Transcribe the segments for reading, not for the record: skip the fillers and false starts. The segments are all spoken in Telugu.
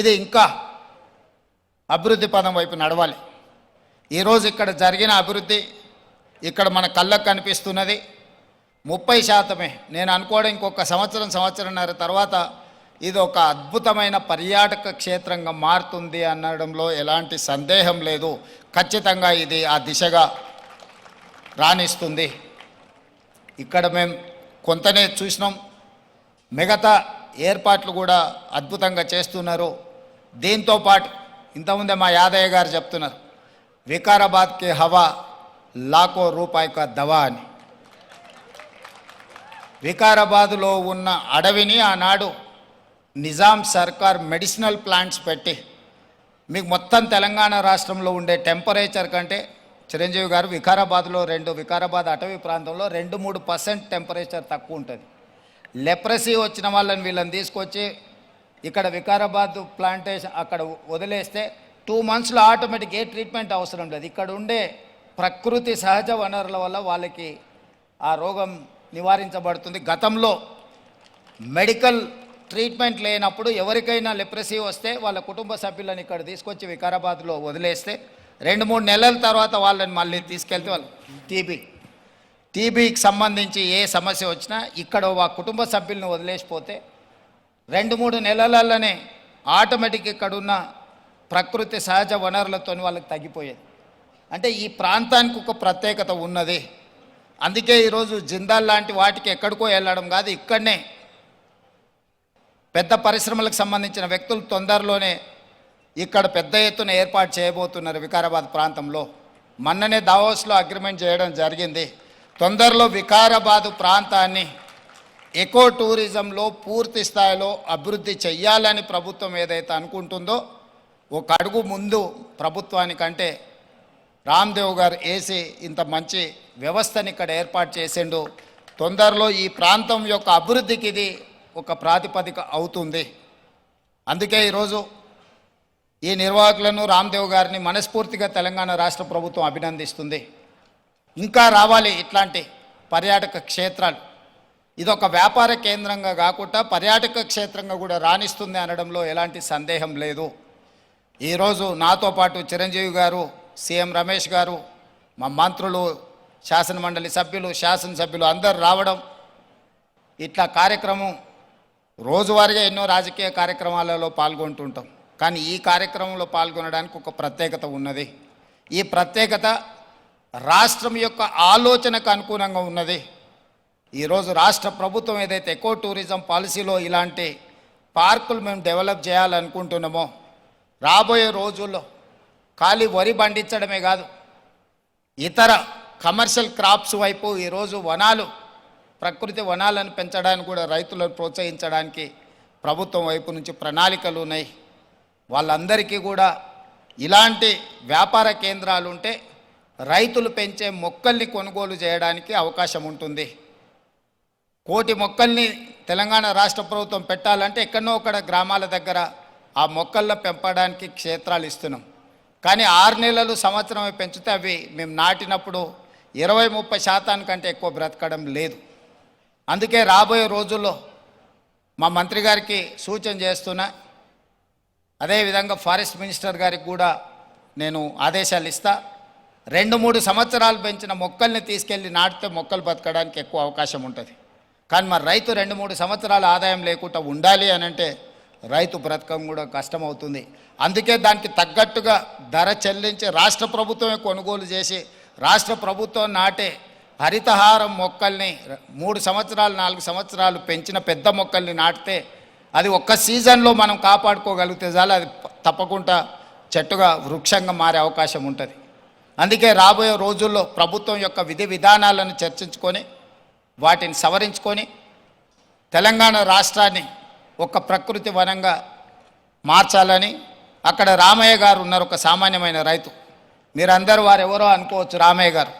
ఇది ఇంకా అభివృద్ధి పదం వైపు నడవాలి. ఈరోజు ఇక్కడ జరిగిన అభివృద్ధి ఇక్కడ మన కళ్ళకు కనిపిస్తున్నది 30%. నేను అనుకోవడం ఇంకొక సంవత్సరంన్నర తర్వాత ఇది ఒక అద్భుతమైన పర్యాటక క్షేత్రంగా మారుతుంది అనడంలో ఎలాంటి సందేహం లేదు. ఖచ్చితంగా ఇది ఆ దిశగా రాణిస్తుంది. ఇక్కడ మేము కొంతనే చూసినాం, మిగతా ఏర్పాట్లు కూడా అద్భుతంగా చేస్తున్నారు. దీంతో పాటు ఇంతకుముందే మా యాదయ్య గారు చెప్తున్నారు, వికారాబాద్కి హవా లాఖో రూపాయి కా దవా అని. వికారాబాదులో ఉన్న అడవిని ఆనాడు నిజాం సర్కార్ మెడిసినల్ ప్లాంట్స్ పెట్టి మీకు మొత్తం తెలంగాణ రాష్ట్రంలో ఉండే టెంపరేచర్ కంటే చిరంజీవి గారు వికారాబాద్లో వికారాబాద్ అటవీ ప్రాంతంలో 2-3% టెంపరేచర్ తక్కువ ఉంటుంది. లెప్రసీ వచ్చిన వాళ్ళని వీళ్ళని తీసుకొచ్చి ఇక్కడ వికారాబాద్ ప్లాంటేషన్ అక్కడ వదిలేస్తే 2 monthsలో ఆటోమేటిక్ ఏ ట్రీట్మెంట్ అవసరం లేదు. ఇక్కడ ఉండే ప్రకృతి సహజ వనరుల వల్ల వాళ్ళకి ఆ రోగం నివారించబడుతుంది. గతంలో మెడికల్ ట్రీట్మెంట్ లేనప్పుడు ఎవరికైనా లెప్రసీ వస్తే వాళ్ళ కుటుంబ సభ్యులను ఇక్కడ తీసుకొచ్చి వికారాబాద్లో వదిలేస్తే 2-3 నెలల తర్వాత వాళ్ళని మళ్ళీ తీసుకెళ్తే వాళ్ళు టీబీకి సంబంధించి ఏ సమస్య వచ్చినా ఇక్కడ ఆ కుటుంబ సభ్యులను వదిలేసిపోతే 2-3 నెలలలోనే ఆటోమేటిక్ ఇక్కడున్న ప్రకృతి సహజ వనరులతో వాళ్ళకి తగ్గిపోయేది. అంటే ఈ ప్రాంతానికి ఒక ప్రత్యేకత ఉన్నది. అందుకే ఈరోజు జిందాల్ లాంటి వాటికి ఎక్కడికో వెళ్ళడం కాదు, ఇక్కడనే పెద్ద పరిశ్రమలకు సంబంధించిన వ్యక్తులు తొందరలోనే ఇక్కడ పెద్ద ఎత్తున ఏర్పాటు చేయబోతున్నారు వికారాబాద్ ప్రాంతంలో. మొన్ననే దావోస్లో అగ్రిమెంట్ చేయడం జరిగింది. తొందరలో వికారాబాదు ప్రాంతాన్ని ఎకో టూరిజంలో పూర్తి స్థాయిలో అభివృద్ధి చెయ్యాలని ప్రభుత్వం ఏదైతే అనుకుంటుందో ఒక అడుగు ముందు ప్రభుత్వానికంటే రామ్దేవ్ గారు వేసి ఇంత మంచి వ్యవస్థని ఇక్కడ ఏర్పాటు చేసిండు. తొందరలో ఈ ప్రాంతం యొక్క అభివృద్ధికి ఇది ఒక ప్రాతిపదిక అవుతుంది. అందుకే ఈరోజు ఈ నిర్వాహకులను రామ్దేవ్ గారిని మనస్ఫూర్తిగా తెలంగాణ రాష్ట్ర ప్రభుత్వం అభినందిస్తుంది. ఇంకా రావాలి ఇట్లాంటి పర్యాటక క్షేత్రాలు. ఇదొక వ్యాపార కేంద్రంగా కాకుండా పర్యాటక క్షేత్రంగా కూడా రాణిస్తుంది అనడంలో ఎలాంటి సందేహం లేదు. ఈరోజు నాతో పాటు చిరంజీవి గారు, సీఎం రమేష్ గారు, మా మంత్రులు, శాసనమండలి సభ్యులు, శాసనసభ్యులు అందరు రావడం, ఇట్లా కార్యక్రమం రోజువారీగా ఎన్నో రాజకీయ కార్యక్రమాలలో పాల్గొంటుంటాం. కానీ ఈ కార్యక్రమంలో పాల్గొనడానికి ఒక ప్రత్యేకత ఉన్నది. ఈ ప్రత్యేకత రాష్ట్రం యొక్క ఆలోచనకు అనుగుణంగా ఉన్నది. ఈరోజు రాష్ట్ర ప్రభుత్వం ఏదైతే ఎకో టూరిజం పాలసీలో ఇలాంటి పార్కులు మేము డెవలప్ చేయాలనుకుంటున్నామో రాబోయే రోజుల్లో ఖాళీ వరి పండించడమే కాదు, ఇతర కమర్షియల్ క్రాప్స్ వైపు ఈరోజు వనాలు, ప్రకృతి వనాలను పెంచడానికి కూడా రైతులను ప్రోత్సహించడానికి ప్రభుత్వం వైపు నుంచి ప్రణాళికలు ఉన్నాయి. వాళ్ళందరికీ కూడా ఇలాంటి వ్యాపార కేంద్రాలు ఉంటే రైతులు పెంచే మొక్కల్ని కొనుగోలు చేయడానికి అవకాశం ఉంటుంది. 1,000,000 మొక్కల్ని తెలంగాణ రాష్ట్ర ప్రభుత్వం పెట్టాలంటే ఎక్కడో ఒకడ గ్రామాల దగ్గర ఆ మొక్కల్లో పెంపడానికి క్షేత్రాలు ఇస్తున్నాం. కానీ 6 నెలలు సంవత్సరమే పెంచితే అవి మేము నాటినప్పుడు 20-30% కంటే ఎక్కువ బ్రతకడం లేదు. అందుకే రాబోయే రోజుల్లో మా మంత్రి గారికి సూచన చేస్తున్నా, అదేవిధంగా ఫారెస్ట్ మినిస్టర్ గారికి కూడా నేను ఆదేశాలు ఇస్తా. 2-3 సంవత్సరాలు పెంచిన మొక్కల్ని తీసుకెళ్ళి నాటితే మొక్కలు బతకడానికి ఎక్కువ అవకాశం ఉంటుంది. కానీ మరి రైతు 2-3 సంవత్సరాల ఆదాయం లేకుండా ఉండాలి అని అంటే రైతు బ్రతకం కూడా కష్టమవుతుంది. అందుకే దానికి తగ్గట్టుగా ధర చెల్లించి రాష్ట్ర ప్రభుత్వమే కొనుగోలు చేసి రాష్ట్ర ప్రభుత్వం నాటే హరితహారం మొక్కల్ని 3 సంవత్సరాలు 4 సంవత్సరాలు పెంచిన పెద్ద మొక్కల్ని నాటితే అది ఒక్క సీజన్లో మనం కాపాడుకోగలిగితే చాలు, అది తప్పకుండా చెట్టుగా వృక్షంగా మారే అవకాశం ఉంటుంది. అందుకే రాబోయే రోజుల్లో ప్రభుత్వం యొక్క విధి విధానాలను చర్చించుకొని వాటిని సవరించుకొని తెలంగాణ రాష్ట్రాన్ని ఒక ప్రకృతి వనంగా మార్చాలని. అక్కడ రామయ్య గారు ఉన్నారు, ఒక సామాన్యమైన రైతు. మీరందరూ వారెవరో అనుకోవచ్చు. రామయ్య గారు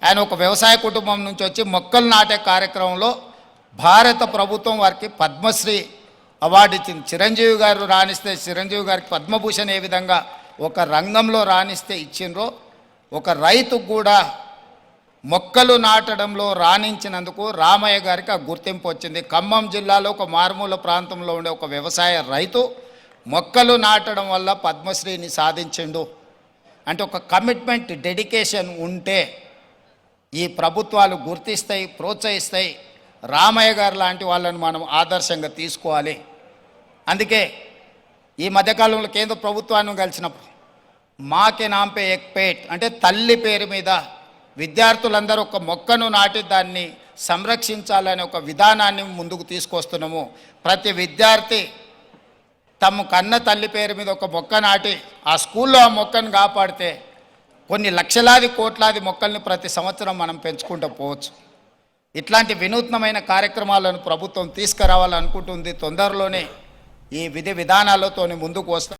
ఆయన ఒక వ్యవసాయ కుటుంబం నుంచి వచ్చి మొక్కలు నాటే కార్యక్రమంలో భారత ప్రభుత్వం వారికి పద్మశ్రీ అవార్డు ఇచ్చింది. చిరంజీవి గారు రాణిస్తే చిరంజీవి గారికి పద్మభూషణ్ ఏ విధంగా ఒక రంగంలో రాణిస్తే ఇచ్చిండ్రో ఒక రైతుకు కూడా మొక్కలు నాటడంలో రాణించినందుకు రామయ్య గారికి ఆ గుర్తింపు వచ్చింది. ఖమ్మం జిల్లాలో ఒక మారుమూల ప్రాంతంలో ఉండే ఒక వ్యవసాయ రైతు మొక్కలు నాటడం వల్ల పద్మశ్రీని సాధించిండు అంటే ఒక కమిట్మెంట్ డెడికేషన్ ఉంటే ఈ ప్రభుత్వాలు గుర్తిస్తాయి, ప్రోత్సహిస్తాయి. రామయ్య గారు లాంటి వాళ్ళని మనం ఆదర్శంగా తీసుకోవాలి. అందుకే ఈ మధ్యకాలంలో కేంద్ర ప్రభుత్వాన్ని కలిసినప్పుడు మాకే నాంపే ఎక్ పేట్ అంటే తల్లి పేరు మీద విద్యార్థులందరూ ఒక మొక్కను నాటి దాన్ని సంరక్షించాలనే ఒక విధానాన్ని ముందుకు తీసుకొస్తున్నాము. ప్రతి విద్యార్థి తమ కన్న తల్లి పేరు మీద ఒక మొక్క నాటి ఆ స్కూల్లో ఆ మొక్కను కాపాడితే కొన్ని లక్షలాది కోట్లాది మొక్కల్ని ప్రతి సంవత్సరం మనం పెంచుకుంటూ పోవచ్చు. ఇట్లాంటి వినూత్నమైన కార్యక్రమాలను ప్రభుత్వం తీసుకురావాలనుకుంటుంది. తొందరలోనే ఈ విధి విధానాలతో ముందుకు వస్తాం.